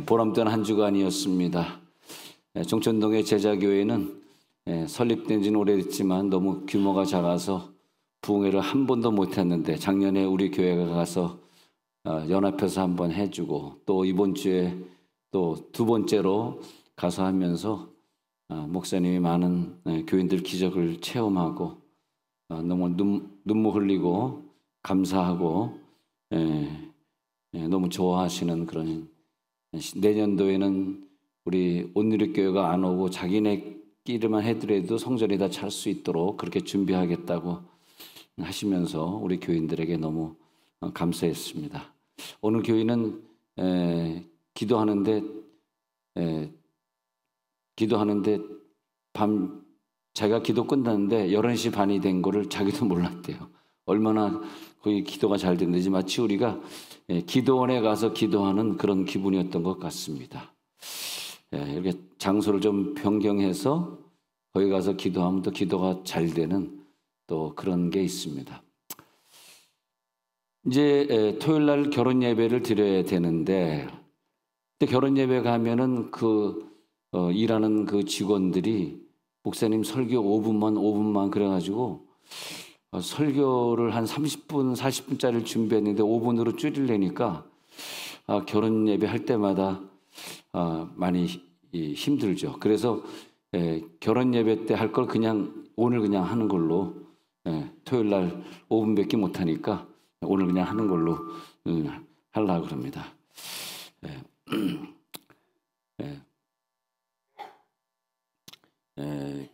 보람된 한 주간이었습니다. 종천동의 제자교회는 설립된 지는 오래됐지만 너무 규모가 작아서 부흥회를 한 번도 못했는데 작년에 우리 교회가 가서 연합해서 한번 해주고 또 이번 주에 또 두 번째로 가서 하면서 목사님이 많은 교인들 기적을 체험하고 너무 눈물 흘리고 감사하고 너무 좋아하시는 그런, 내년도에는 우리 온누리교회가 안 오고 자기네끼리만 해더라도 성전에 다 찰 수 있도록 그렇게 준비하겠다고 하시면서 우리 교인들에게 너무 감사했습니다. 오늘 교인은 기도하는데 자기가 기도 끝났는데 11시 반이 된 거를 자기도 몰랐대요. 얼마나 거기 기도가 잘 됐는지 마치 우리가 기도원에 가서 기도하는 그런 기분이었던 것 같습니다. 이렇게 장소를 좀 변경해서 거기 가서 기도하면 또 기도가 잘 되는 또 그런 게 있습니다. 이제 토요일 날 결혼 예배를 드려야 되는데 결혼 예배 가면은 일하는 그 직원들이 목사님 설교 5분만 그래가지고 설교를 한 30분 40분짜리를 준비했는데 5분으로 줄이려니까 결혼 예배 할 때마다 많이 힘들죠. 그래서 결혼 예배 때 할 걸 그냥 오늘 그냥 하는 걸로, 토요일 날 5분밖에 못 하니까 오늘 그냥 하는 걸로 하려고 그럽니다.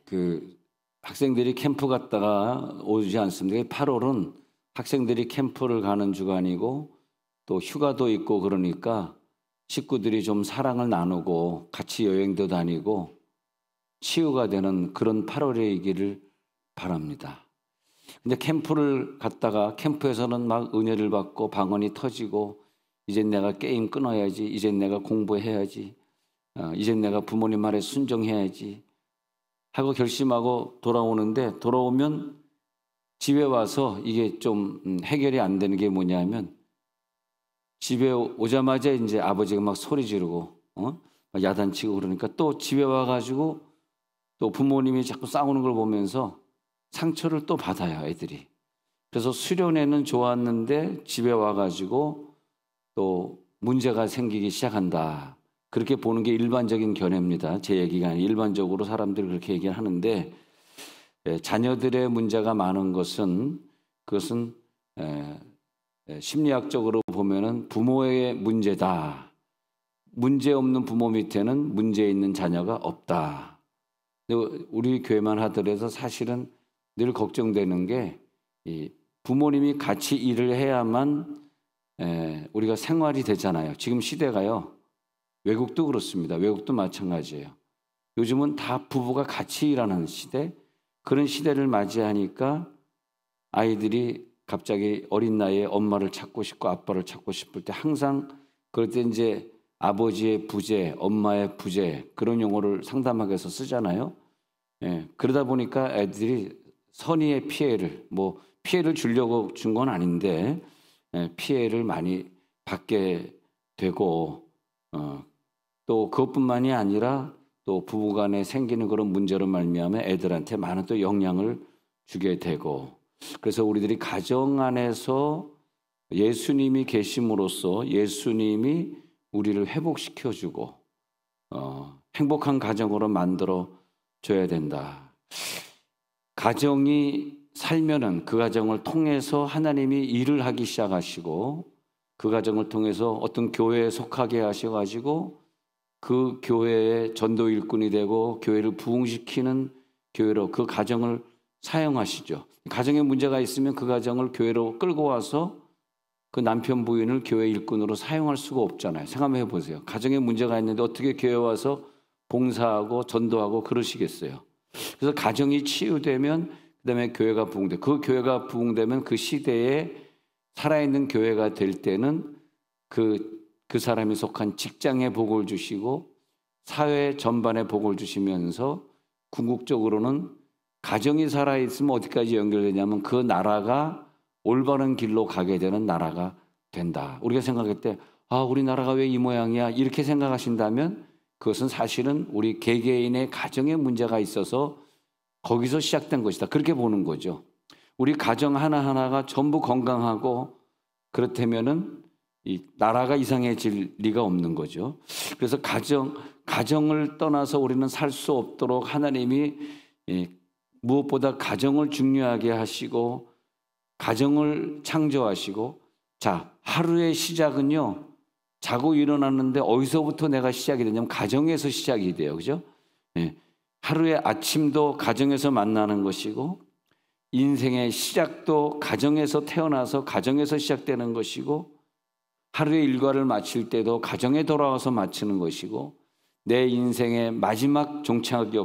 그 학생들이 캠프 갔다가 오지 않습니다. 8월은 학생들이 캠프를 가는 주간이고 또 휴가도 있고 그러니까 식구들이 좀 사랑을 나누고 같이 여행도 다니고 치유가 되는 그런 8월이기를 바랍니다. 근데 캠프를 갔다가 캠프에서는 막 은혜를 받고 방언이 터지고 이젠 내가 게임 끊어야지, 이젠 내가 공부해야지, 이젠 내가 부모님 말에 순종해야지 하고 결심하고 돌아오면 집에 와서 이게 좀 해결이 안 되는 게 뭐냐면 집에 오자마자 이제 아버지가 막 소리 지르고 막 야단치고 그러니까 또 집에 와가지고 또 부모님이 자꾸 싸우는 걸 보면서 상처를 또 받아요, 애들이. 그래서 수련회는 좋았는데 집에 와가지고 또 문제가 생기기 시작한다. 그렇게 보는 게 일반적인 견해입니다. 제 얘기가 아니라 일반적으로 사람들이 그렇게 얘기를 하는데, 자녀들의 문제가 많은 그것은 심리학적으로 보면은 부모의 문제다. 문제 없는 부모 밑에는 문제 있는 자녀가 없다. 우리 교회만 하더라도 사실은 늘 걱정되는 게 부모님이 같이 일을 해야만 우리가 생활이 되잖아요. 지금 시대가요. 외국도 그렇습니다. 외국도 마찬가지예요. 요즘은 다 부부가 같이 일하는 시대, 그런 시대를 맞이하니까 아이들이 갑자기 어린 나이에 엄마를 찾고 싶고 아빠를 찾고 싶을 때 항상 그럴 때 이제 아버지의 부재, 엄마의 부재 그런 용어를 상담하기 위해서 쓰잖아요. 그러다 보니까 애들이 선의의 피해를 주려고 준 건 아닌데 피해를 많이 받게 되고 또 그것뿐만이 아니라 또 부부간에 생기는 그런 문제로 말미암아 애들한테 많은 또 영향을 주게 되고, 그래서 우리들이 가정 안에서 예수님이 계심으로써 예수님이 우리를 회복시켜주고 행복한 가정으로 만들어 줘야 된다. 가정이 살면은 그 가정을 통해서 하나님이 일을 하기 시작하시고 그 가정을 통해서 어떤 교회에 속하게 하셔가지고 그 교회의 전도 일꾼이 되고 교회를 부흥시키는 교회로 그 가정을 사용하시죠. 가정에 문제가 있으면 그 가정을 교회로 끌고 와서 그 남편 부인을 교회 일꾼으로 사용할 수가 없잖아요. 생각해 보세요. 가정에 문제가 있는데 어떻게 교회 와서 봉사하고 전도하고 그러시겠어요. 그래서 가정이 치유되면 그다음에 교회가 부흥돼. 그 교회가 부흥되면 그 시대에 살아있는 교회가 될 때는 그 사람이 속한 직장에 복을 주시고 사회 전반에 복을 주시면서 궁극적으로는 가정이 살아있으면 어디까지 연결되냐면 그 나라가 올바른 길로 가게 되는 나라가 된다. 우리가 생각할 때 아, 우리나라가 왜 이 모양이야? 이렇게 생각하신다면 그것은 사실은 우리 개개인의 가정에 문제가 있어서 거기서 시작된 것이다. 그렇게 보는 거죠. 우리 가정 하나하나가 전부 건강하고 그렇다면은 이 나라가 이상해질 리가 없는 거죠. 그래서 가정을 떠나서 우리는 살 수 없도록 하나님이 무엇보다 가정을 중요하게 하시고 가정을 창조하시고, 자, 하루의 시작은요, 자고 일어났는데 어디서부터 내가 시작이 되냐면 가정에서 시작이 돼요. 그죠? 하루의 아침도 가정에서 만나는 것이고, 인생의 시작도 가정에서 태어나서 가정에서 시작되는 것이고, 하루의 일과를 마칠 때도 가정에 돌아와서 마치는 것이고, 내 인생의 마지막 종착역이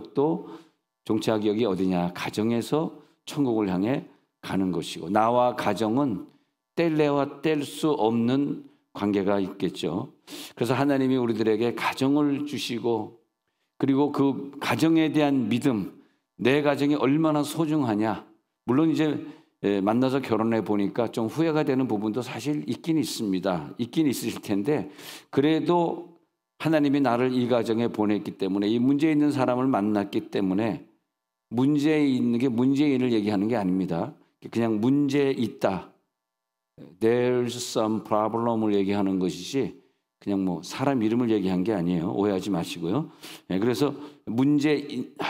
어디냐? 가정에서 천국을 향해 가는 것이고, 나와 가정은 뗄래야 뗄 수 없는 관계가 있겠죠. 그래서 하나님이 우리들에게 가정을 주시고, 그리고 그 가정에 대한 믿음, 내 가정이 얼마나 소중하냐. 물론 이제 만나서 결혼해 보니까 좀 후회가 되는 부분도 사실 있긴 있습니다. 있긴 있으실 텐데, 그래도 하나님이 나를 이 가정에 보냈기 때문에, 이 문제 있는 사람을 만났기 때문에, 문제 있는 게 문제인을 얘기하는 게 아닙니다. 그냥 문제 있다, There's some problem을 얘기하는 것이지 그냥 뭐 사람 이름을 얘기한 게 아니에요. 오해하지 마시고요. 그래서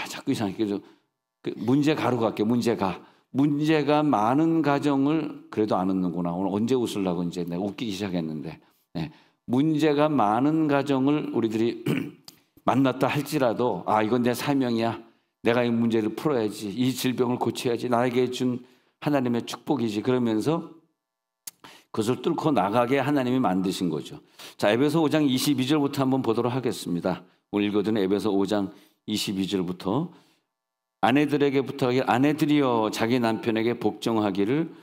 자꾸 이상하게 문제 가로 갈게요. 문제가 많은 가정을 그래도 안 웃는구나. 오늘 언제 웃으려고 이제 내가 웃기기 시작했는데, 문제가 많은 가정을 우리들이 만났다 할지라도, 아, 이건 내 사명이야. 내가 이 문제를 풀어야지. 이 질병을 고쳐야지. 나에게 준 하나님의 축복이지. 그러면서 그것을 뚫고 나가게 하나님이 만드신 거죠. 자, 에베소 5장 22절부터 한번 보도록 하겠습니다. 오늘 읽어드린 에베소 5장 22절부터 아내들에게 부탁하기를, 아내들이여 자기 남편에게 복종하기를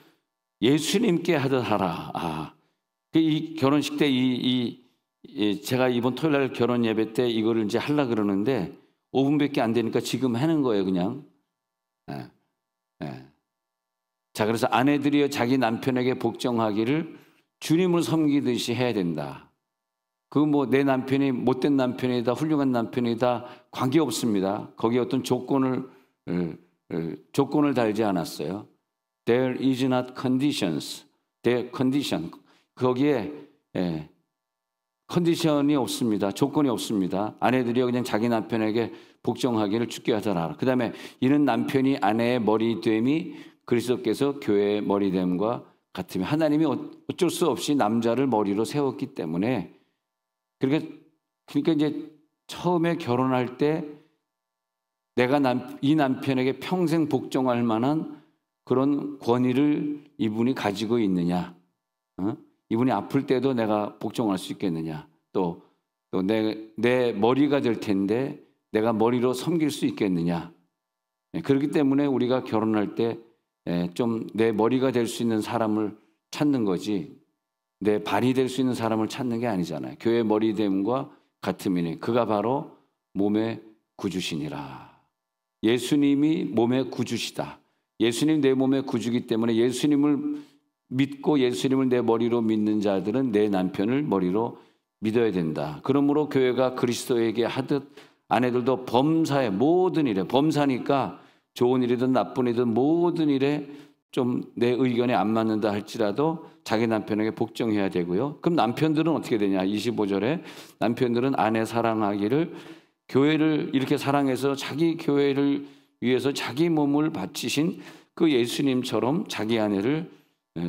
예수님께 하듯 하라. 이 결혼식 때 제가 이번 토요일 날 결혼 예배 때 이거를 이제 하려고 그러는데 5분밖에 안 되니까 지금 하는 거예요, 그냥. 자, 그래서 아내들이여 자기 남편에게 복종하기를 주님을 섬기듯이 해야 된다. 그 뭐 내 남편이 못된 남편이다, 훌륭한 남편이다, 관계 없습니다. 거기에 어떤 조건을 달지 않았어요. There is not conditions. There condition. 거기에 컨디션이 없습니다. 조건이 없습니다. 아내들이여 그냥 자기 남편에게 복종하기를 주께 하더라. 그 다음에 이는 남편이 아내의 머리됨이 그리스도께서 교회의 머리됨과 같으며, 하나님이 어쩔 수 없이 남자를 머리로 세웠기 때문에, 그러니까 이제 처음에 결혼할 때 내가 이 남편에게 평생 복종할 만한 그런 권위를 이분이 가지고 있느냐, 이분이 아플 때도 내가 복종할 수 있겠느냐, 또 내 머리가 될 텐데 내가 머리로 섬길 수 있겠느냐. 그렇기 때문에 우리가 결혼할 때 좀 내 머리가 될 수 있는 사람을 찾는 거지, 내 발이 될 수 있는 사람을 찾는 게 아니잖아요. 교회 머리됨과 같음이니 그가 바로 몸의 구주시니라. 예수님이 몸의 구주시다. 예수님 내 몸의 구주기 때문에 예수님을 믿고 예수님을 내 머리로 믿는 자들은 내 남편을 머리로 믿어야 된다. 그러므로 교회가 그리스도에게 하듯 아내들도 범사에 모든 일에, 범사니까 좋은 일이든 나쁜 일이든 모든 일에 좀 내 의견에 안 맞는다 할지라도 자기 남편에게 복종해야 되고요. 그럼 남편들은 어떻게 되냐? 25절에 남편들은 아내 사랑하기를, 교회를 이렇게 사랑해서 자기 교회를 위해서 자기 몸을 바치신 그 예수님처럼 자기 아내를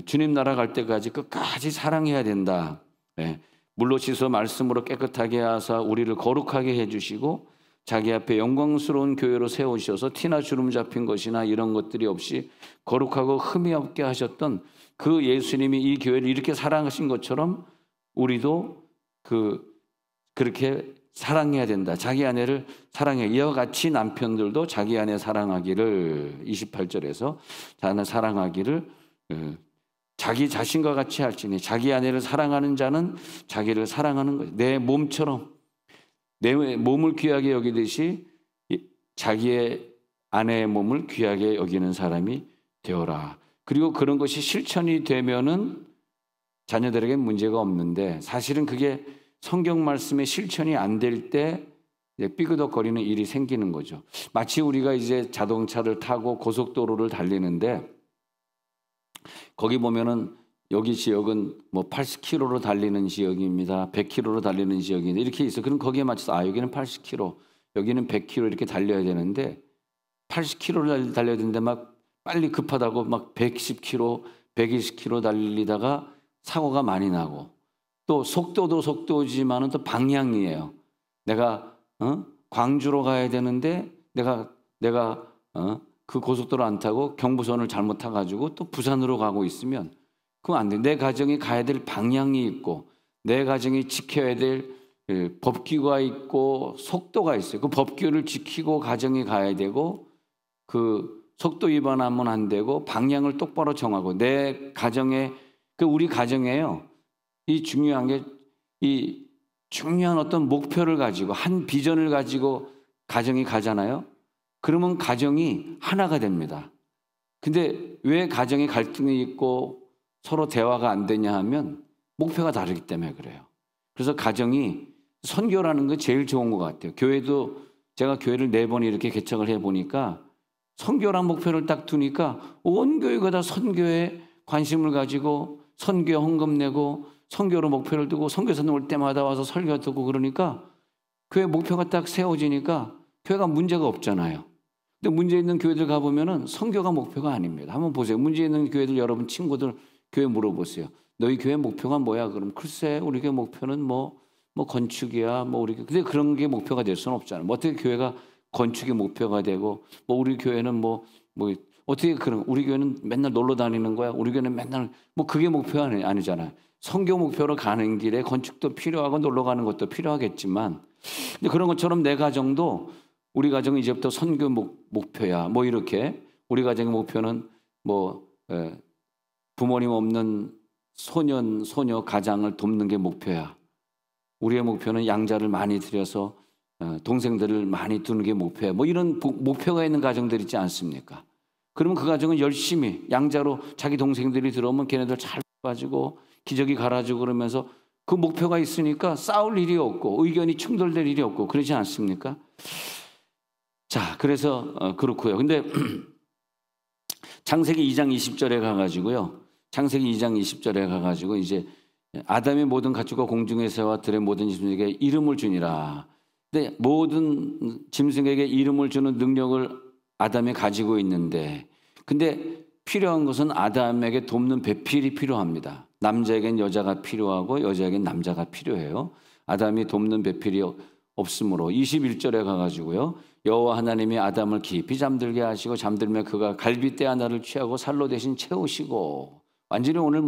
주님 나라 갈 때까지 끝까지 사랑해야 된다. 물로 씻어 말씀으로 깨끗하게 하사 우리를 거룩하게 해주시고 자기 앞에 영광스러운 교회로 세우셔서 티나 주름 잡힌 것이나 이런 것들이 없이 거룩하고 흠이 없게 하셨던 그 예수님이 이 교회를 이렇게 사랑하신 것처럼 우리도 그렇게 사랑해야 된다. 자기 아내를 사랑해. 이와 같이 남편들도 자기 아내 사랑하기를, 28절에서 자기 사랑하기를 자기 자신과 같이 할지니, 자기 아내를 사랑하는 자는 자기를 사랑하는 거예요. 내 몸처럼, 내 몸을 귀하게 여기듯이 자기의 아내의 몸을 귀하게 여기는 사람이 되어라. 그리고 그런 것이 실천이 되면은 자녀들에게 문제가 없는데 사실은 그게 성경 말씀의 실천이 안 될 때 삐그덕거리는 일이 생기는 거죠. 마치 우리가 이제 자동차를 타고 고속도로를 달리는데 거기 보면은 여기 지역은 뭐 80km로 달리는 지역입니다. 100km로 달리는 지역인데 이렇게 있어. 그럼 거기에 맞춰서 여기는 80km, 여기는 100km 이렇게 달려야 되는데 80km를 달려야 되는데 막 빨리 급하다고 막 110km, 120km 달리다가 사고가 많이 나고 또 속도도 속도지만은 또 방향이에요. 내가 광주로 가야 되는데 내가 그 고속도로 안 타고 경부선을 잘못 타가지고 또 부산으로 가고 있으면 그건 안 돼. 내 가정이 가야 될 방향이 있고 내 가정이 지켜야 될 법규가 있고 속도가 있어요. 그 법규를 지키고 가정이 가야 되고 그 속도 위반하면 안 되고 방향을 똑바로 정하고 내 가정에 우리 가정에요. 이 중요한 게 이 중요한 어떤 목표를 가지고 한 비전을 가지고 가정이 가잖아요. 그러면 가정이 하나가 됩니다. 근데 왜 가정에 갈등이 있고 서로 대화가 안 되냐 하면 목표가 다르기 때문에 그래요. 그래서 가정이 선교라는 게 제일 좋은 것 같아요. 교회도 제가 교회를 4번 이렇게 개척을 해보니까 선교란 목표를 딱 두니까 온 교회가 다 선교에 관심을 가지고 선교에 헌금 내고 선교로 목표를 두고 선교사님 올 때마다 와서 설교 듣고 그러니까 교회 목표가 딱 세워지니까 교회가 문제가 없잖아요. 근데 문제 있는 교회들 가보면은 선교가 목표가 아닙니다. 한번 보세요. 문제 있는 교회들 여러분 친구들 교회 물어보세요. 너희 교회 목표가 뭐야? 그럼 글쎄 우리 교회 목표는 뭐 건축이야. 뭐 우리 근데 그런 게 목표가 될 수는 없잖아요. 뭐 어떻게 교회가 건축이 목표가 되고 뭐 우리 교회는 뭐 어떻게 그런 우리 교회는 맨날 놀러 다니는 거야. 우리 교회는 맨날 뭐 그게 목표가 아니잖아요. 선교 목표로 가는 길에 건축도 필요하고 놀러 가는 것도 필요하겠지만 근데 그런 것처럼 내 가정도 우리 가정은 이제부터 선교 목표야. 뭐 이렇게 우리 가정의 목표는 부모님 없는 소녀 가장을 돕는 게 목표야. 우리의 목표는 양자를 많이 들여서 동생들을 많이 두는 게 목표야. 뭐 이런 목표가 있는 가정들 있지 않습니까? 그러면 그 가정은 열심히 양자로 자기 동생들이 들어오면 걔네들 잘 가지고 기저귀 갈아주고 그러면서 그 목표가 있으니까 싸울 일이 없고 의견이 충돌될 일이 없고 그러지 않습니까? 자, 그래서 그렇고요. 근데 창세기 2장 20절에 가가지고요. 창세기 2장 20절에 가가지고 이제 아담의 모든 가축과 공중의 새와 들의 모든 짐승에게 이름을 주니라. 근데 모든 짐승에게 이름을 주는 능력을 아담이 가지고 있는데 근데 필요한 것은 아담에게 돕는 배필이 필요합니다. 남자에겐 여자가 필요하고 여자에겐 남자가 필요해요. 아담이 돕는 배필이 없으므로 21절에 가가지고요. 여호와 하나님이 아담을 깊이 잠들게 하시고 잠들며 그가 갈빗대 하나를 취하고 살로 대신 채우시고 완전히 오늘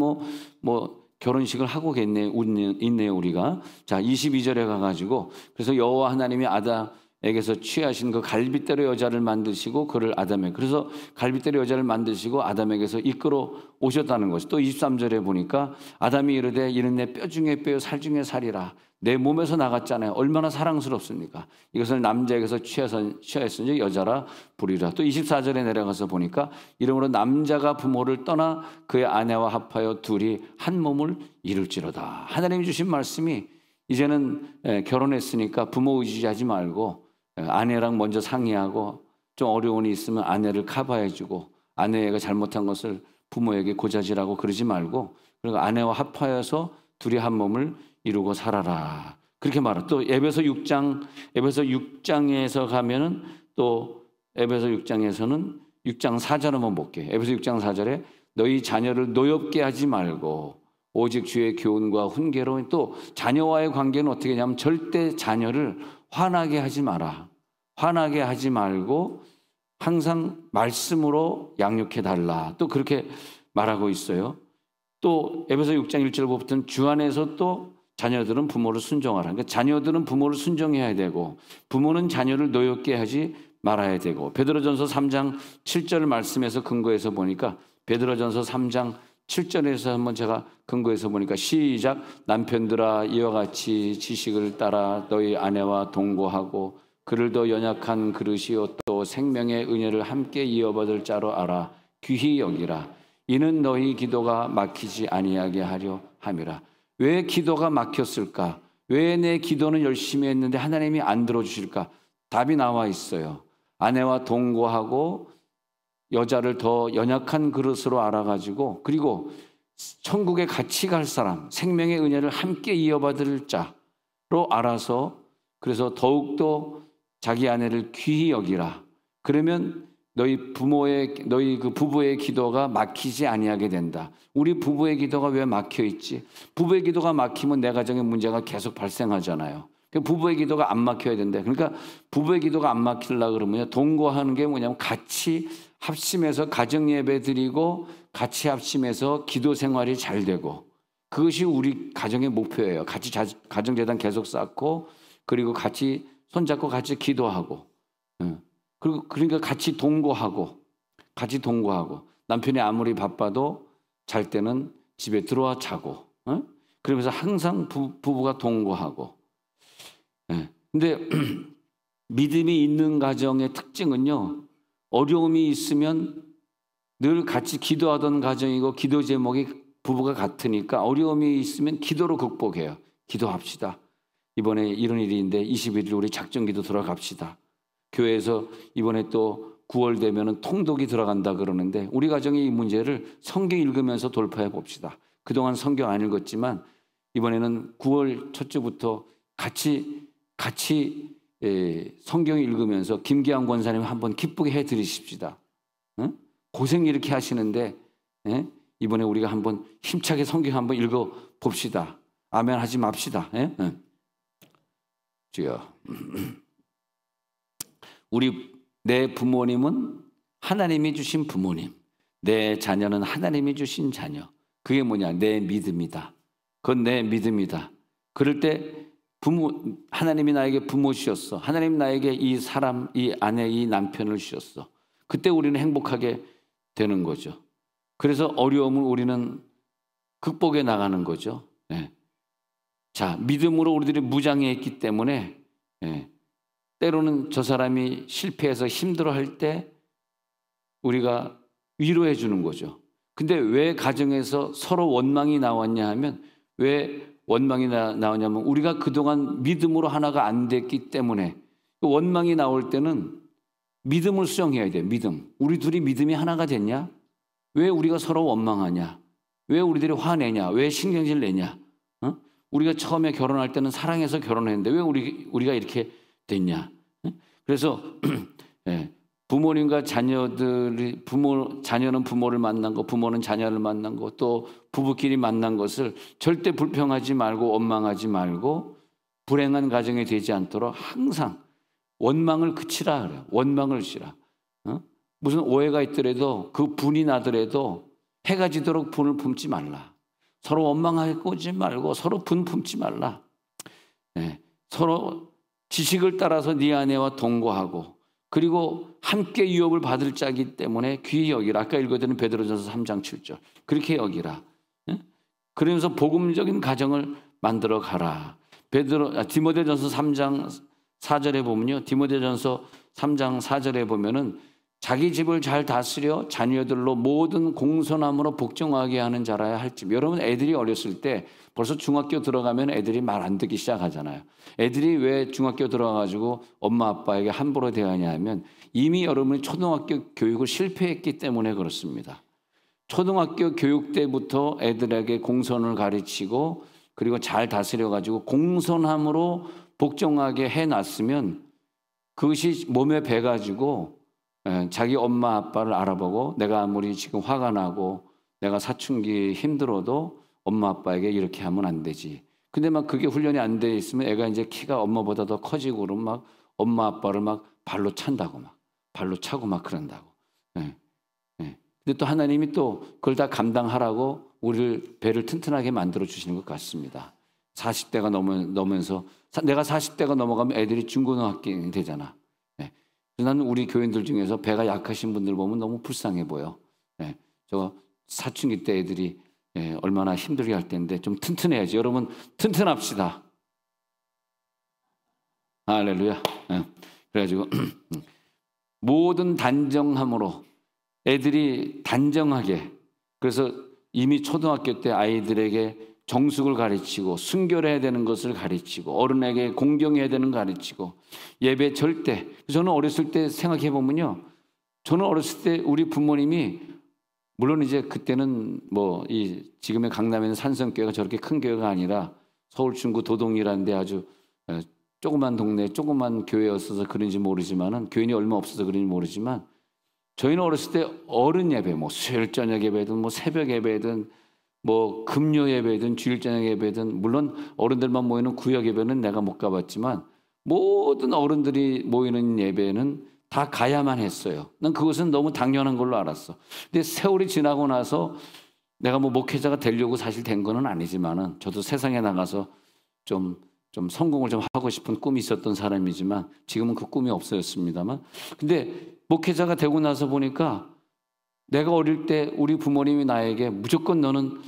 결혼식을 하고 있네요 우리가. 자 22절에 가가지고 그래서 여호와 하나님이 아담에게서 취하신 그 갈빗대로 여자를 만드시고 그를 그래서 갈빗대로 여자를 만드시고 아담에게서 이끌어 오셨다는 것이 또 23절에 보니까 아담이 이르되 이는 내 뼈 중에 뼈요 살 중에 살이라. 내 몸에서 나갔잖아요. 얼마나 사랑스럽습니까? 이것을 남자에게서 취하였으니 여자라 부리라. 또 24절에 내려가서 보니까 이러므로 남자가 부모를 떠나 그의 아내와 합하여 둘이 한 몸을 이룰지로다. 하나님이 주신 말씀이 이제는 결혼했으니까 부모 의지하지 말고 아내랑 먼저 상의하고 좀 어려움이 있으면 아내를 커버해주고 아내가 잘못한 것을 부모에게 고자질하고 그러지 말고 그리고 아내와 합하여서 둘이 한 몸을 이루고 살아라. 그렇게 말하. 또 에베소 6장에서 가면은 또 에베소 6장에서는 6장 4절 한번 볼게요. 에베소 6장 4절에 너희 자녀를 노엽게 하지 말고 오직 주의 교훈과 훈계로 또 자녀와의 관계는 어떻게 하냐면 절대 자녀를 화나게 하지 마라. 화나게 하지 말고 항상 말씀으로 양육해 달라. 또 그렇게 말하고 있어요. 또 에베소 6장 1절부터는 주 안에서 또 자녀들은 부모를 순종하라. 그러니까 자녀들은 부모를 순종해야 되고 부모는 자녀를 노엽게 하지 말아야 되고 베드로전서 3장 7절 말씀에서 근거해서 보니까 베드로전서 3장 7절에서 한번 제가 근거해서 보니까 시작 남편들아 이와 같이 지식을 따라 너희 아내와 동거하고 그를 더 연약한 그릇이요 또 생명의 은혜를 함께 이어받을 자로 알아 귀히 여기라. 이는 너희 기도가 막히지 아니하게 하려 함이라. 왜 기도가 막혔을까? 왜 내 기도는 열심히 했는데 하나님이 안 들어주실까? 답이 나와 있어요. 아내와 동거하고 여자를 더 연약한 그릇으로 알아가지고, 그리고 천국에 같이 갈 사람, 생명의 은혜를 함께 이어받을 자로 알아서, 그래서 더욱더 자기 아내를 귀히 여기라. 그러면 너희 그 부부의 기도가 막히지 아니하게 된다. 우리 부부의 기도가 왜 막혀 있지? 부부의 기도가 막히면 내 가정에 문제가 계속 발생하잖아요. 부부의 기도가 안 막혀야 된대. 그러니까 부부의 기도가 안 막히려고 그러면 동거하는 게 뭐냐면 같이 합심해서 가정 예배 드리고 같이 합심해서 기도 생활이 잘 되고, 그것이 우리 가정의 목표예요. 같이 가정재단 계속 쌓고, 그리고 같이 손잡고 같이 기도하고, 그러니까 같이 동거하고 남편이 아무리 바빠도 잘 때는 집에 들어와 자고, 그러면서 항상 부부가 동거하고. 근데 믿음이 있는 가정의 특징은요, 어려움이 있으면 늘 같이 기도하던 가정이고 기도 제목이 부부가 같으니까 어려움이 있으면 기도로 극복해요. 기도합시다. 이번에 이런 일인데 21일 우리 작정기도 들어갑시다. 교회에서 이번에 또 9월 되면은 통독이 들어간다 그러는데 우리 가정의 이 문제를 성경 읽으면서 돌파해 봅시다. 그동안 성경 안 읽었지만 이번에는 9월 첫 주부터 같이 성경 읽으면서 김기환 권사님 한번 기쁘게 해드리십시다. 고생 이렇게 하시는데 이번에 우리가 한번 힘차게 성경 한번 읽어 봅시다. 아멘 하지 맙시다. 주여, 내 부모님은 하나님이 주신 부모님, 내 자녀는 하나님이 주신 자녀. 그게 뭐냐? 내 믿음이다. 그건 내 믿음이다. 그럴 때 하나님이 나에게 부모 주셨어. 하나님 나에게 이 사람, 이 아내, 이 남편을 주셨어. 그때 우리는 행복하게 되는 거죠. 그래서 어려움을 우리는 극복해 나가는 거죠. 자, 믿음으로 우리들이 무장해있기 때문에 때로는 저 사람이 실패해서 힘들어할 때 우리가 위로해 주는 거죠. 근데 왜 가정에서 서로 원망이 나왔냐 하면, 왜 원망이 나오냐면 우리가 그동안 믿음으로 하나가 안 됐기 때문에. 원망이 나올 때는 믿음을 수용해야 돼요. 믿음. 우리 둘이 믿음이 하나가 됐냐? 왜 우리가 서로 원망하냐? 왜 우리들이 화내냐? 왜 신경질 내냐? 우리가 처음에 결혼할 때는 사랑해서 결혼했는데 왜 우리가 이렇게 됐냐? 그래서 부모님과 자녀는 부모를 만난 거, 부모는 자녀를 만난 거, 또 부부끼리 만난 것을 절대 불평하지 말고 원망하지 말고 불행한 가정이 되지 않도록 항상 원망을 그치라 그래요. 원망을 그치라. 무슨 오해가 있더라도, 그 분이 나더라도 해가 지도록 분을 품지 말라. 서로 원망하지 말고 서로 분 품지 말라. 서로 지식을 따라서 네 아내와 동거하고, 그리고 함께 유업을 받을 자이기 때문에 귀히 여기라. 아까 읽어드린 베드로전서 3장 7절. 그렇게 여기라. 그러면서 복음적인 가정을 만들어 가라. 디모데전서 3장 4절에 보면요. 디모데전서 3장 4절에 보면은 자기 집을 잘 다스려 자녀들로 모든 공손함으로 복종하게 하는 자라야 할지. 여러분, 애들이 어렸을 때 벌써 중학교 들어가면 애들이 말 안 듣기 시작하잖아요. 애들이 왜 중학교 들어가가지고 엄마 아빠에게 함부로 대하냐 하면 이미 여러분이 초등학교 교육을 실패했기 때문에 그렇습니다. 초등학교 교육 때부터 애들에게 공손을 가르치고, 그리고 잘 다스려가지고 공손함으로 복종하게 해놨으면 그것이 몸에 배가지고 자기 엄마 아빠를 알아보고, 내가 아무리 지금 화가 나고 내가 사춘기 힘들어도 엄마 아빠에게 이렇게 하면 안 되지. 근데 막 그게 훈련이 안 돼 있으면 애가 이제 키가 엄마보다 더 커지고 그러면 막 엄마 아빠를 막 발로 찬다고, 막 발로 차고 막 그런다고. 근데 또 하나님이 또 그걸 다 감당하라고 우리를 배를 튼튼하게 만들어 주시는 것 같습니다. 40대가 넘으면서 내가 40대가 넘어가면 애들이 중고등학생이 되잖아. 나는 우리 교인들 중에서 배가 약하신 분들 보면 너무 불쌍해 보여. 저 사춘기 때 애들이 얼마나 힘들게 할 텐데 좀 튼튼해야지. 여러분, 튼튼합시다. 할렐루야. 그래가지고 모든 단정함으로 애들이 단정하게, 그래서 이미 초등학교 때 아이들에게 정숙을 가르치고 순결해야 되는 것을 가르치고 어른에게 공경해야 되는 걸 가르치고 예배 절대. 저는 어렸을 때 생각해 보면요, 저는 어렸을 때 우리 부모님이 물론 이제 그때는 뭐 이 지금의 강남에 있는 산성교회가 저렇게 큰 교회가 아니라 서울 중구 도동이라는 데 아주 조그만 동네 조그만 교회였어서 그런지 모르지만은 교인이 얼마 없어서 그런지 모르지만 저희는 어렸을 때 어른 예배 뭐 수요일 저녁 예배든 뭐 새벽 예배든 뭐 금요 예배든 주일 저녁 예배든 물론 어른들만 모이는 구역 예배는 내가 못 가봤지만 모든 어른들이 모이는 예배는 다 가야만 했어요. 난 그것은 너무 당연한 걸로 알았어. 근데 세월이 지나고 나서 내가 뭐 목회자가 되려고 사실 된 거는 아니지만은 저도 세상에 나가서 좀 성공을 좀 하고 싶은 꿈이 있었던 사람이지만 지금은 그 꿈이 없어졌습니다만, 근데 목회자가 되고 나서 보니까 내가 어릴 때 우리 부모님이 나에게 무조건 너는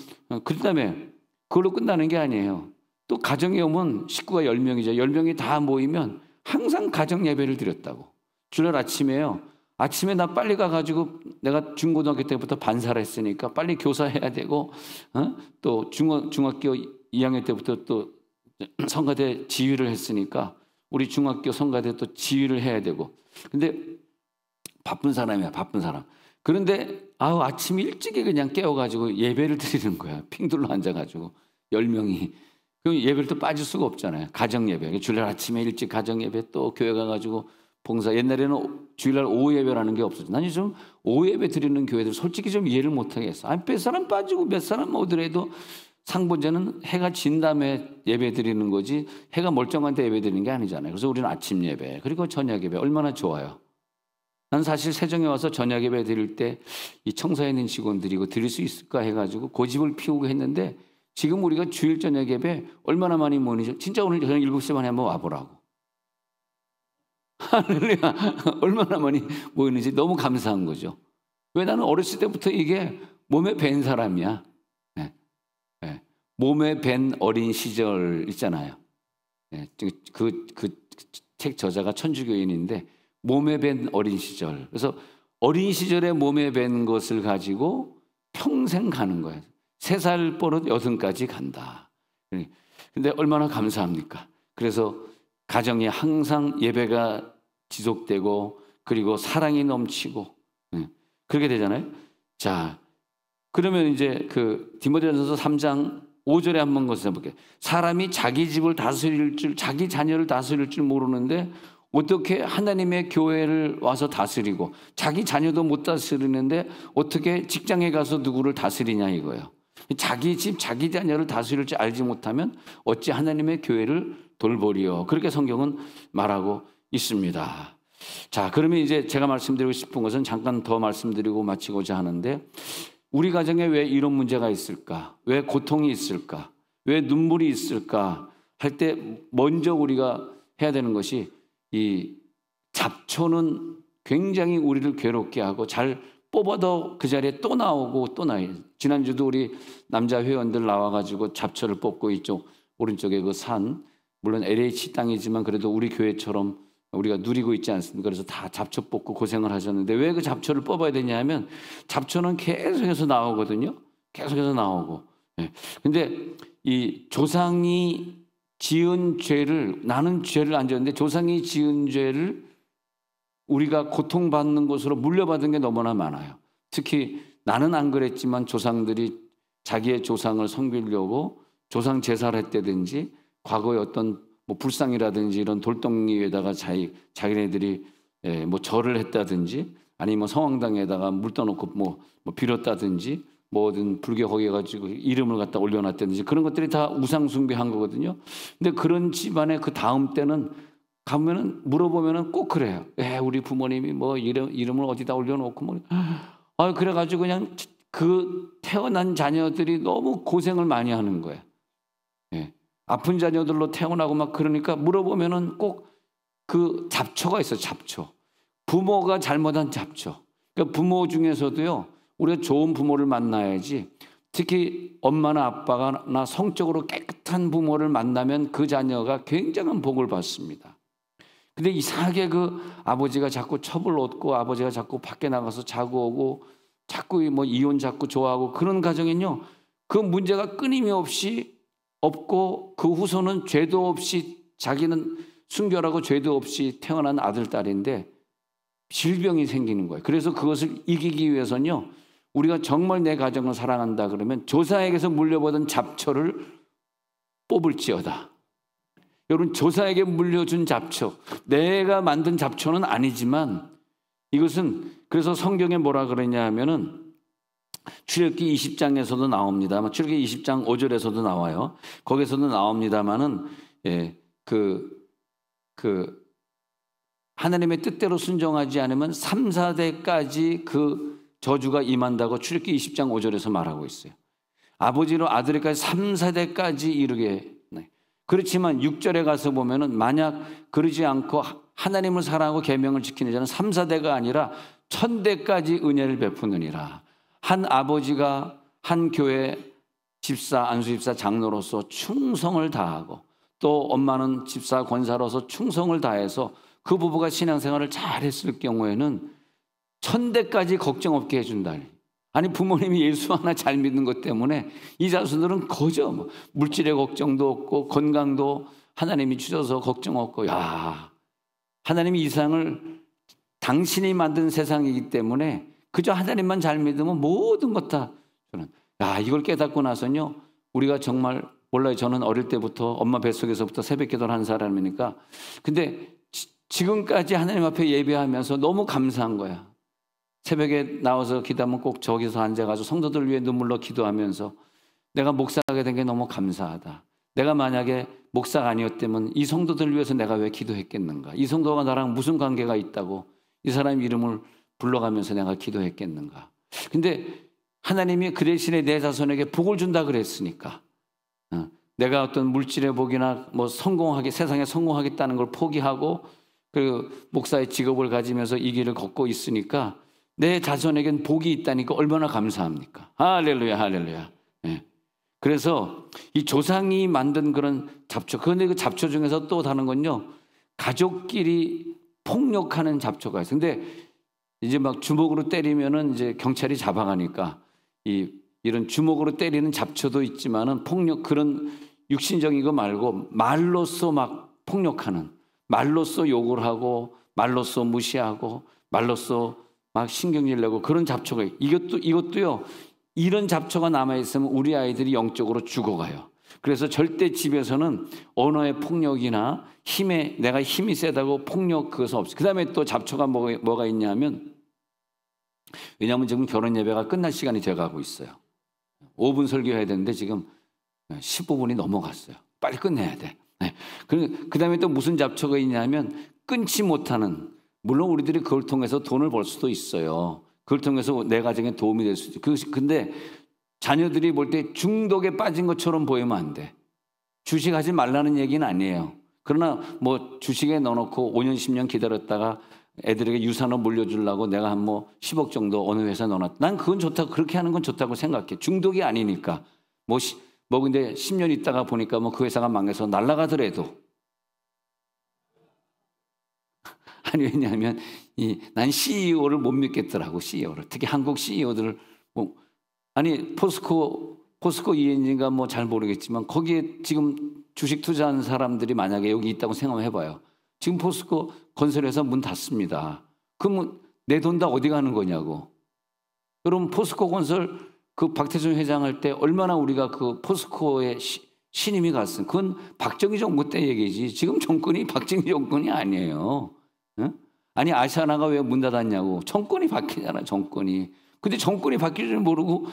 그다음에 그걸로 끝나는 게 아니에요. 또 가정에 오면 식구가 10명이죠. 10명이 다 모이면 항상 가정 예배를 드렸다고. 주일 아침에요. 아침에 나 빨리 가가지고 내가 중고등학교 때부터 반사를 했으니까 빨리 교사해야 되고, 또 중학교 2학년 때부터 또 성가대 지휘를 했으니까 우리 중학교 성가대 또 지휘를 해야 되고. 근데 바쁜 사람이야, 바쁜 사람. 그런데 아침 일찍이 그냥 깨워가지고 예배를 드리는 거야. 핑둘러 앉아가지고 10명이. 그럼 예배를 또 빠질 수가 없잖아요. 가정 예배. 주일날 아침에 일찍 가정 예배, 또 교회 가가지고 봉사. 옛날에는 주일날 오후 예배라는 게 없었죠. 난 요즘 오후 예배 드리는 교회들 솔직히 좀 이해를 못하겠어. 몇 사람 빠지고 몇 사람 오더라도 상본제는 해가 진 다음에 예배 드리는 거지 해가 멀쩡한 때 예배 드리는 게 아니잖아요. 그래서 우리는 아침 예배 그리고 저녁 예배 얼마나 좋아요. 난 사실 세종에 와서 저녁 예배 드릴 때 이 청사에 있는 직원들이 이거 드릴 수 있을까 해가지고 고집을 피우고 했는데, 지금 우리가 주일 저녁 예배 얼마나 많이 모이는지 진짜 오늘 저녁 7시 반에 한번 와보라고. 할렐루야. 얼마나 많이 모이는지 너무 감사한 거죠. 왜? 나는 어렸을 때부터 이게 몸에 밴 사람이야. 네. 네. 몸에 밴 어린 시절 있잖아요. 네. 그 책 저자가 천주교인인데 몸에 밴 어린 시절. 그래서 어린 시절에 몸에 밴 것을 가지고 평생 가는 거예요. 3살 버릇 8까지 간다. 근데 얼마나 감사합니까? 그래서 가정에 항상 예배가 지속되고 그리고 사랑이 넘치고 그렇게 되잖아요. 자, 그러면 이제 그 디모데전서 3장 5절에 한번 것을 해볼게요. 사람이 자기 집을 다스릴 줄, 자기 자녀를 다스릴 줄 모르는데 어떻게 하나님의 교회를 와서 다스리고, 자기 자녀도 못 다스리는데 어떻게 직장에 가서 누구를 다스리냐 이거예요. 자기 집, 자기 자녀를 다스릴 줄 알지 못하면 어찌 하나님의 교회를 돌보리요. 그렇게 성경은 말하고 있습니다. 자, 그러면 이제 제가 말씀드리고 싶은 것은 잠깐 더 말씀드리고 마치고자 하는데, 우리 가정에 왜 이런 문제가 있을까? 왜 고통이 있을까? 왜 눈물이 있을까? 할 때 먼저 우리가 해야 되는 것이, 이 잡초는 굉장히 우리를 괴롭게 하고 잘 뽑아도 그 자리에 또 나오고 또 나와요. 지난주도 우리 남자 회원들 나와가지고 잡초를 뽑고 이쪽 오른쪽에 그 산, 물론 LH 땅이지만 그래도 우리 교회처럼 우리가 누리고 있지 않습니까? 그래서 다 잡초 뽑고 고생을 하셨는데, 왜 그 잡초를 뽑아야 되냐 하면 잡초는 계속해서 나오거든요. 계속해서 나오고. 근데 이 조상이 지은 죄를, 나는 죄를 안 지었는데 조상이 지은 죄를 우리가 고통받는 것으로 물려받은 게 너무나 많아요. 특히 나는 안 그랬지만 조상들이 자기의 조상을 섬기려고 조상 제사를 했다든지, 과거에 어떤 뭐 불상이라든지 이런 돌덩이 위에다가 자기네들이 뭐 절을 했다든지, 아니면 성황당에다가 물 떠놓고 뭐 빌었다든지, 뭐든 불교 거기에 가지고 이름을 갖다 올려놨다든지, 그런 것들이 다 우상 숭배한 거거든요. 근데 그런 집안에 그 다음 때는 가면은 물어보면은 꼭 그래요. 우리 부모님이 뭐 이름을 어디다 올려놓고 뭐 그래가지고 그냥 그 태어난 자녀들이 너무 고생을 많이 하는 거예요. 아픈 자녀들로 태어나고 막 그러니까 물어보면은 꼭 그 잡초가 있어요. 잡초. 부모가 잘못한 잡초. 그러니까 부모 중에서도요, 우리가 좋은 부모를 만나야지. 특히 엄마나 아빠나 성적으로 깨끗한 부모를 만나면 그 자녀가 굉장한 복을 받습니다. 근데 이상하게 그 아버지가 자꾸 첩을 얻고 아버지가 자꾸 밖에 나가서 자고 오고 자꾸 뭐 이혼 자꾸 좋아하고 그런 가정은요, 그 문제가 끊임없이 없고 그 후손은 죄도 없이 자기는 순결하고 죄도 없이 태어난 아들, 딸인데 질병이 생기는 거예요. 그래서 그것을 이기기 위해서는요, 우리가 정말 내 가정을 사랑한다 그러면 조상에게서 물려받은 잡초를 뽑을지어다. 여러분, 조상에게 물려준 잡초, 내가 만든 잡초는 아니지만 이것은, 그래서 성경에 뭐라 그러냐 하면은 출애굽기 20장에서도 나옵니다. 출애굽기 20장 5절에서도 나와요. 거기서도 나옵니다만은 하나님의 뜻대로 순종하지 않으면 3, 4대까지 그 저주가 임한다고 출애굽기 20장 5절에서 말하고 있어요. 아버지로 아들에까지 3, 4대까지 이르게. 그렇지만 6절에 가서 보면은 만약 그러지 않고 하나님을 사랑하고 계명을 지키는 자는 3, 4대가 아니라 1000대까지 은혜를 베푸느니라. 한 아버지가 한 교회 집사, 안수집사, 장로로서 충성을 다하고 또 엄마는 집사, 권사로서 충성을 다해서 그 부부가 신앙생활을 잘했을 경우에는 1000대까지 걱정 없게 해준다. 아니, 부모님이 예수 하나 잘 믿는 것 때문에 이 자손들은 거저 물질의 걱정도 없고 건강도 하나님이 주셔서 걱정 없고, 야, 하나님이 이 세상을 당신이 만든 세상이기 때문에 그저 하나님만 잘 믿으면 모든 것 다, 저는 이걸 깨닫고 나서는요, 우리가 정말 몰라요. 저는 어릴 때부터 엄마 뱃속에서부터 새벽 기도를 하는 사람이니까. 근데 지금까지 하나님 앞에 예배하면서 너무 감사한 거야. 새벽에 나와서 기도하면 꼭 저기서 앉아가지고 성도들 위해 눈물로 기도하면서 내가 목사하게 된 게 너무 감사하다. 내가 만약에 목사가 아니었다면 이 성도들 위해서 내가 왜 기도했겠는가? 이 성도가 나랑 무슨 관계가 있다고 이 사람 이름을 불러가면서 내가 기도했겠는가? 근데 하나님이 그 대신에 내 자손에게 복을 준다 그랬으니까, 내가 어떤 물질의 복이나 세상에 성공하겠다는 걸 포기하고 그리고 목사의 직업을 가지면서 이 길을 걷고 있으니까 내 자손에겐 복이 있다니까 얼마나 감사합니까? 할렐루야, 할렐루야. 그래서 이 조상이 만든 그런 잡초, 그런데 그 잡초 중에서 또 다른 건요, 가족끼리 폭력하는 잡초가 있어요. 근데 이제 막 주먹으로 때리면은 이제 경찰이 잡아가니까 이런 주먹으로 때리는 잡초도 있지만은 폭력, 그런 육신적인 거 말고 말로써 막 폭력하는, 말로써 욕을 하고 말로써 무시하고 말로써 막 신경질 내고 그런 잡초가 이것도요, 이런 잡초가 남아있으면 우리 아이들이 영적으로 죽어가요. 그래서 절대 집에서는 언어의 폭력이나 내가 힘이 세다고 폭력 그것은 없어요. 그 다음에 또 잡초가 뭐가 있냐면, 왜냐하면 지금 결혼 예배가 끝날 시간이 돼가고 있어요. 5분 설교해야 되는데 지금 15분이 넘어갔어요. 빨리 끝내야 돼. 그 다음에 또 무슨 잡초가 있냐면 끊지 못하는, 물론 우리들이 그걸 통해서 돈을 벌 수도 있어요. 그걸 통해서 내 가정에 도움이 될 수도 있어요. 근데 자녀들이 볼 때 중독에 빠진 것처럼 보이면 안 돼. 주식하지 말라는 얘기는 아니에요. 그러나 주식에 넣어놓고 5년 10년 기다렸다가 애들에게 유산을 물려주려고 내가 한 10억 정도 어느 회사에 넣어놨다. 난 그건 좋다고, 그렇게 하는 건 좋다고 생각해. 중독이 아니니까. 근데 10년 있다가 보니까 그 회사가 망해서 날아가더라도. 아니, 왜냐하면 난 CEO를 못 믿겠더라고, CEO를. 특히 한국 CEO들을. 포스코 ENG인가 잘 모르겠지만 거기에 지금 주식 투자하는 사람들이 만약에 여기 있다고 생각을 해봐요. 지금 포스코 건설회사 문 닫습니다. 그러면 내 돈 다 어디 가는 거냐고. 여러분, 포스코 건설 그 박태준 회장 할 때 얼마나 우리가 그 포스코에 신임이 갔음. 그건 박정희 정부 때 얘기지. 지금 정권이 박정희 정권이 아니에요. 아니, 아시아나가 왜 문 닫았냐고. 정권이 바뀌잖아, 정권이. 근데 정권이 바뀔 줄 모르고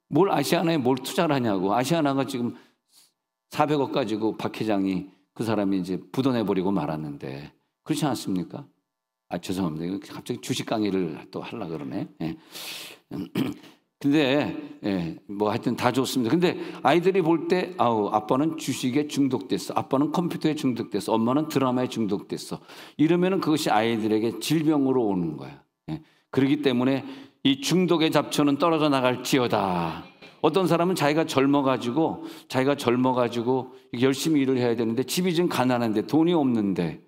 뭘 아시아나에 뭘 투자를 하냐고. 아시아나가 지금 400억 가지고 박 회장이, 그 사람이 이제 부도내버리고 말았는데, 그렇지 않습니까? 죄송합니다. 갑자기 주식 강의를 또 하려고 그러네. 근데 하여튼 다 좋습니다. 근데 아이들이 볼 때 아빠는 주식에 중독됐어, 아빠는 컴퓨터에 중독됐어, 엄마는 드라마에 중독됐어, 이러면은 그것이 아이들에게 질병으로 오는 거야. 그렇기 때문에 이 중독의 잡초는 떨어져 나갈지어다. 어떤 사람은 자기가 젊어가지고 열심히 일을 해야 되는데 집이 좀 가난한데 돈이 없는데,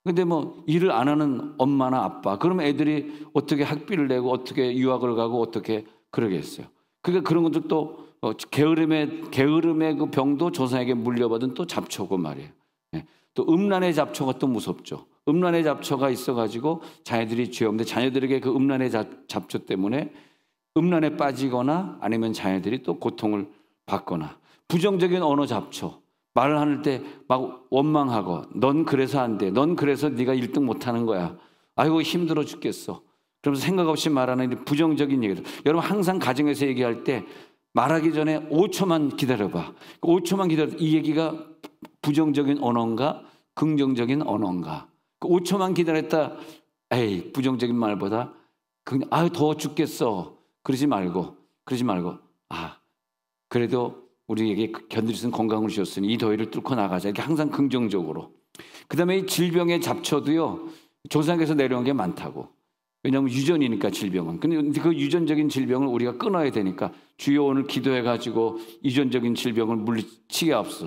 근데 일을 안 하는 엄마나 아빠, 그러면 애들이 어떻게 학비를 내고 어떻게 유학을 가고 어떻게 그러겠어요. 그러니까 그런 것도 또 게으름의 그 병도 조상에게 물려받은 또 잡초고 말이에요. 예. 또 음란의 잡초가 또 무섭죠. 음란의 잡초가 있어가지고 자녀들이 죄 없는데 자녀들에게 그 음란의 잡초 때문에 음란에 빠지거나 아니면 자녀들이 또 고통을 받거나 부정적인 언어 잡초. 말을 할 때 막 원망하고 넌 그래서 안 돼. 넌 그래서 네가 1등 못하는 거야. 아이고 힘들어 죽겠어. 그러면서 생각 없이 말하는 부정적인 얘기들. 여러분 항상 가정에서 얘기할 때 말하기 전에 5초만 기다려봐. 5초만 기다려. 이 얘기가 부정적인 언어인가 긍정적인 언어인가. 5초만 기다렸다. 에이 부정적인 말보다 더워 죽겠어. 그러지 말고 그래도 우리에게 견딜 수 있는 건강을 주셨으니 이 더위를 뚫고 나가자. 이렇게 항상 긍정적으로. 그다음에 이 질병의 잡초도요. 조상에서 내려온 게 많다고. 왜냐하면 유전이니까 질병은. 근데 그 유전적인 질병을 우리가 끊어야 되니까 주여 오늘 기도해가지고 유전적인 질병을 물리치게 앞서